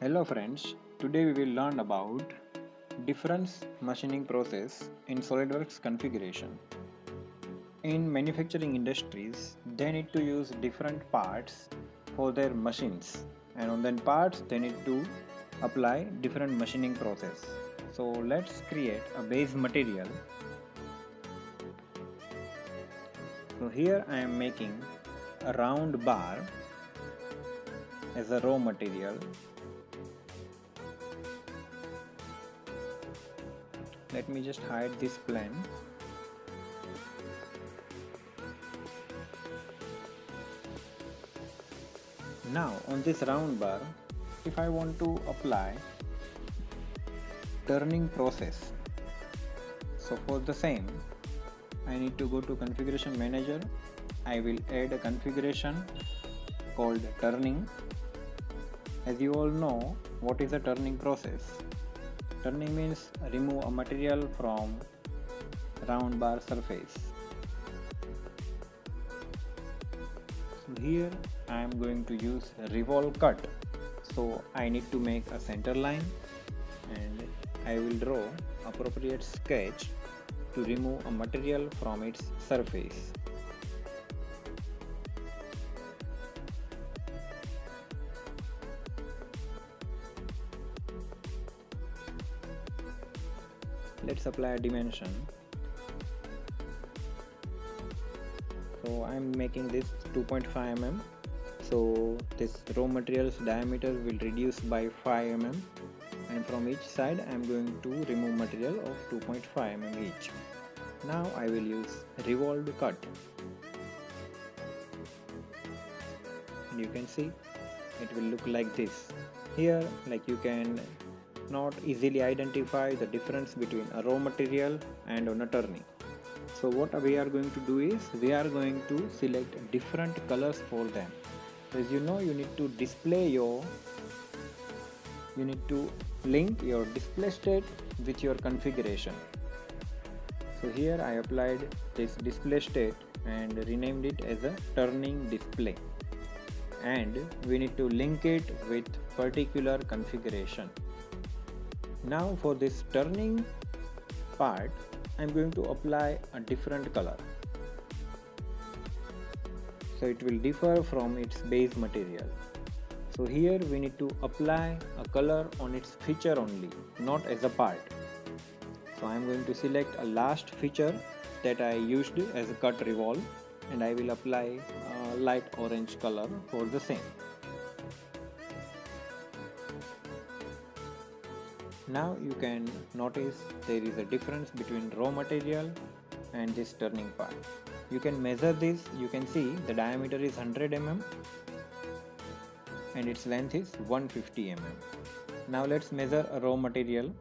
Hello friends, today we will learn about difference machining process in Solidworks configuration. In manufacturing industries, they need to use different parts for their machines, and on that parts they need to apply different machining process. So let's create a base material. So here I am making a round bar as a raw material. Let me just hide this plane. Now on this round bar, if I want to apply turning process, so for the same I need to go to configuration manager. I will add a configuration called turning. As you all know, what is a turning process? Turning means remove a material from round bar surface. So here I am going to use revolve cut. So I need to make a center line and I will draw appropriate sketch to remove a material from its surface. Let's apply a dimension. So I am making this 2.5 mm. So this raw material's diameter will reduce by 5 mm, and from each side I am going to remove material of 2.5 mm each. Now I will use revolved cut. And you can see it will look like this. Here, like, you can not easily identify the difference between a raw material and on a turning. So what we are going to do is we are going to select different colors for them. As you know, you need to link your display state with your configuration. So here I applied this display state and renamed it as a turning display, and we need to link it with particular configuration. Now for this turning part, I am going to apply a different color. So it will differ from its base material. So here we need to apply a color on its feature only, not as a part. So I am going to select a last feature that I used as a cut revolve, and I will apply a light orange color for the same. Now you can notice there is a difference between raw material and this turning part. You can measure this. You can see the diameter is 100 mm and its length is 150 mm. Now let's measure a raw material.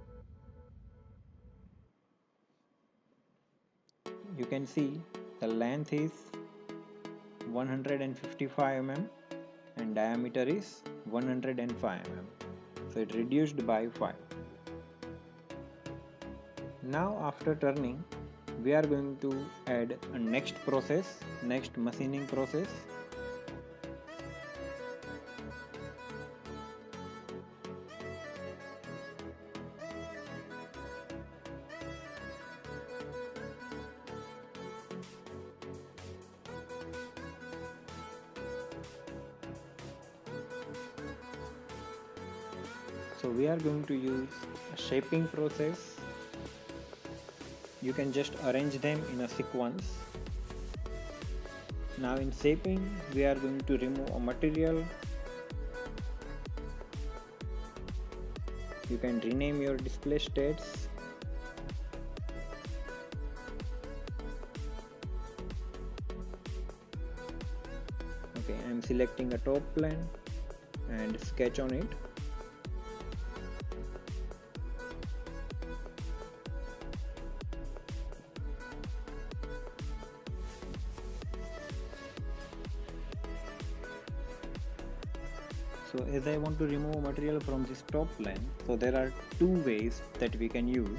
You can see the length is 155 mm and diameter is 105 mm. So it reduced by 5. Now after turning, we are going to add a next machining process. So we are going to use a shaping process. You can just arrange them in a sequence. Now in shaping, we are going to remove a material. You can rename your display states. Okay, I am selecting a top plane and sketch on it. So as I want to remove material from this top plane, so there are two ways that we can use.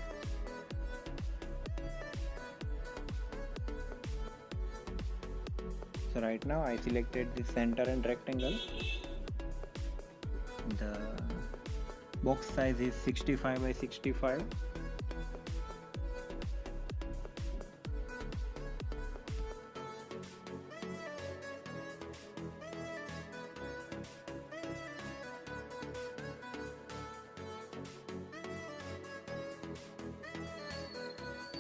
So right now I selected the center and rectangle. The Box size is 65 by 65.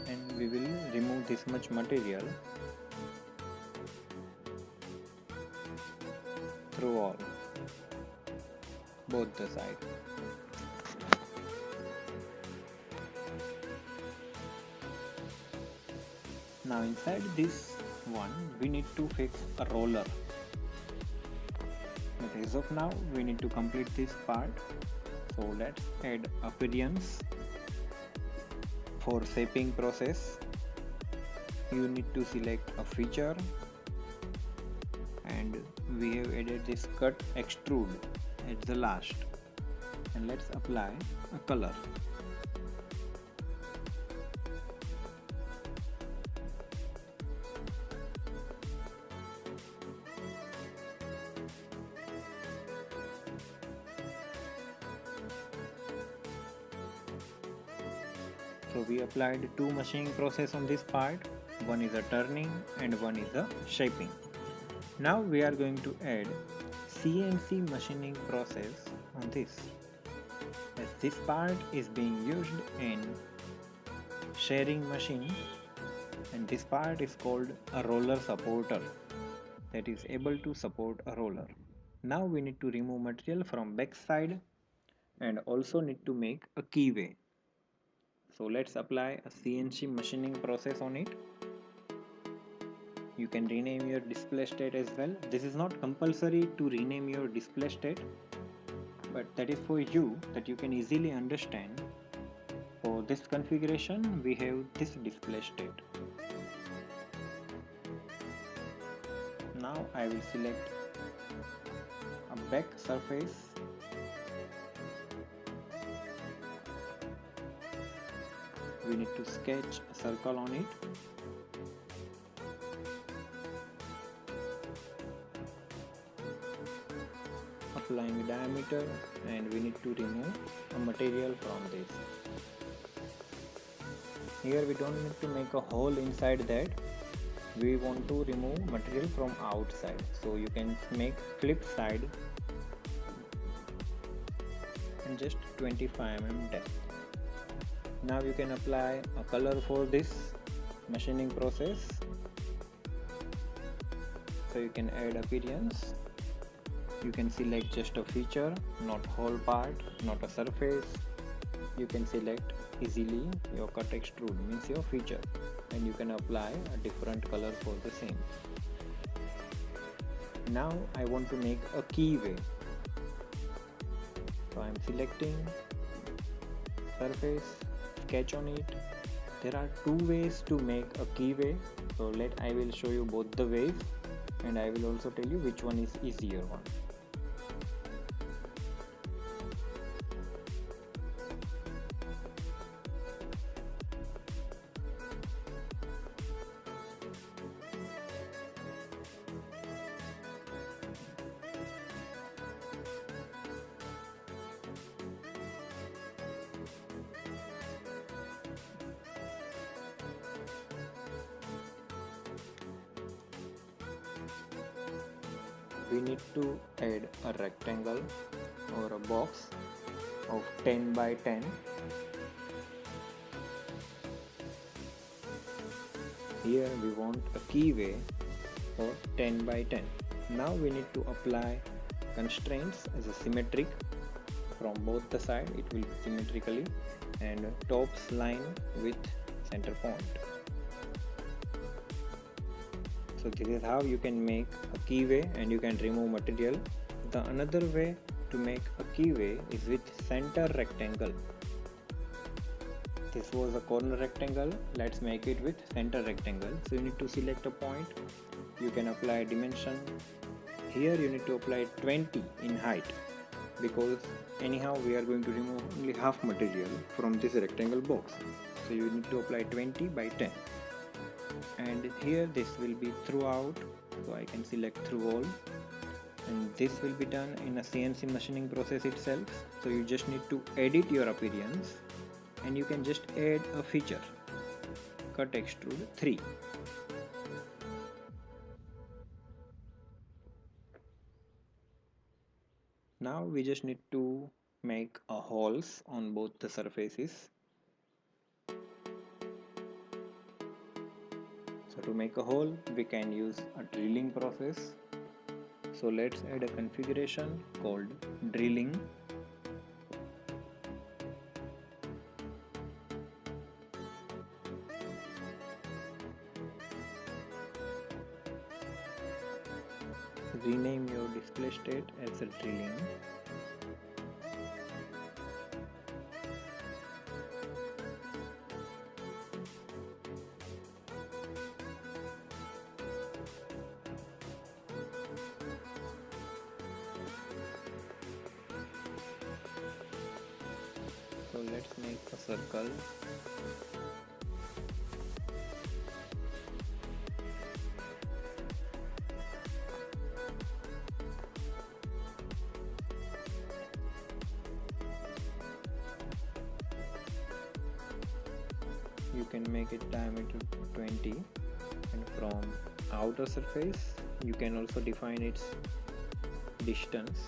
And we will remove this much material through all both the sides. Now inside this one we need to fix a roller, but as of now we need to complete this part. So let's add appearance. For shaping process you need to select a feature, and we have added this cut extrude at the last, and let's apply a color. So we applied two machining process on this part. One is a turning and one is a shaping. Now we are going to add CNC machining process on this, as this part is being used in shearing machine, and this part is called a roller supporter, that is able to support a roller. Now we need to remove material from back side and also need to make a keyway. So let's apply a CNC machining process on it. You can rename your display state as well. This is not compulsory to rename your display state, but that is for you, that you can easily understand. For this configuration we have this display state. Now I will select a back surface. We need to sketch a circle on it. Applying diameter, and we need to remove a material from this. Here we don't need to make a hole inside that. We want to remove material from outside, so you can make flip side and just 25 mm depth. Now you can apply a color for this machining process. So you can add appearance. You can select just a feature, not whole part, not a surface. You can select easily your cut extrude, means your feature, and you can apply a different color for the same. Now I want to make a keyway. So I am selecting surface, sketch on it. There are two ways to make a keyway, so I will show you both the ways, and I will also tell you which one is easier one. We need to add a rectangle or a box of 10 by 10. Here we want a keyway for 10 by 10. Now we need to apply constraints as a symmetric from both the side. It will be symmetrically, and tops line with center point. So this is how you can make a keyway, and you can remove material. The another way to make a keyway is with center rectangle. This was a corner rectangle. Let's make it with center rectangle. So you need to select a point. You can apply dimension. Here you need to apply 20 in height, because anyhow we are going to remove only half material from this rectangle box. So you need to apply 20 by 10. And here this will be throughout, so I can select through all. and this will be done in a CNC machining process itself. So you just need to edit your appearance, and you can just add a feature, cut extrude 3. Now we just need to make a holes on both the surfaces. So to make a hole, we can use a drilling process. So let's add a configuration called drilling. Rename your display state as a drilling. So let's make a circle. You can make it diameter 20, and from outer surface you can also define its distance.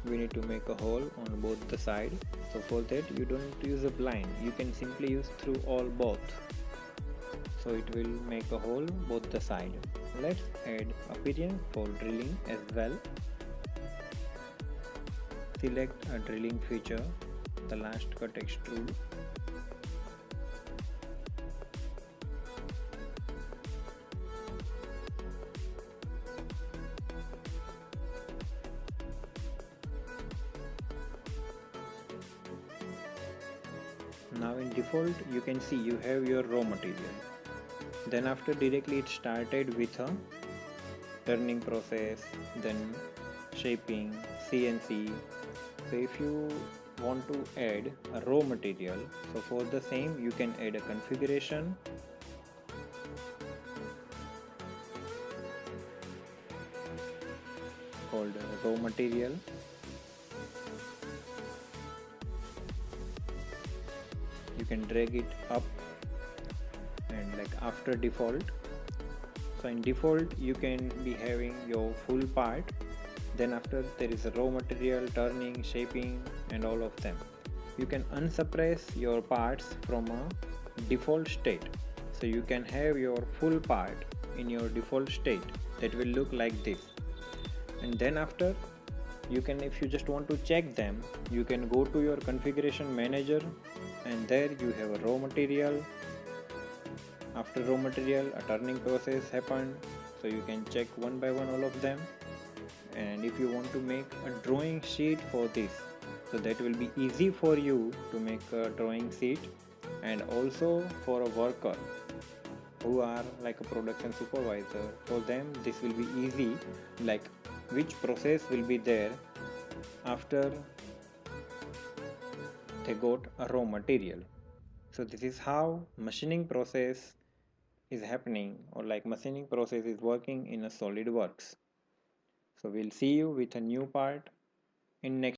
We need to make a hole on both the side. So for that you don't need to use a blind, you can simply use through all both. So it will make a hole both the side. Let's add appearance for drilling as well. Select a drilling feature, the last cut extrude. Now in default you can see you have your raw material. Then after directly it started with a turning process, then shaping, CNC. So if you want to add a raw material, so for the same you can add a configuration. Called raw material. You can drag it up, and like after default, so in default you can be having your full part, then after there is a raw material, turning, shaping and all of them. You can unsuppress your parts from a default state, so you can have your full part in your default state that will look like this. And then after you can, if you just want to check them, you can go to your configuration manager, and there you have a raw material. After raw material a turning process happened, so you can check one by one all of them. And if you want to make a drawing sheet for this, so that will be easy for you to make a drawing sheet. And also for a worker who are like a production supervisor, for them this will be easy, like which process will be there after they got a raw material. So this is how machining process is happening, or like machining process is working in a SolidWorks. So we'll see you with a new part in next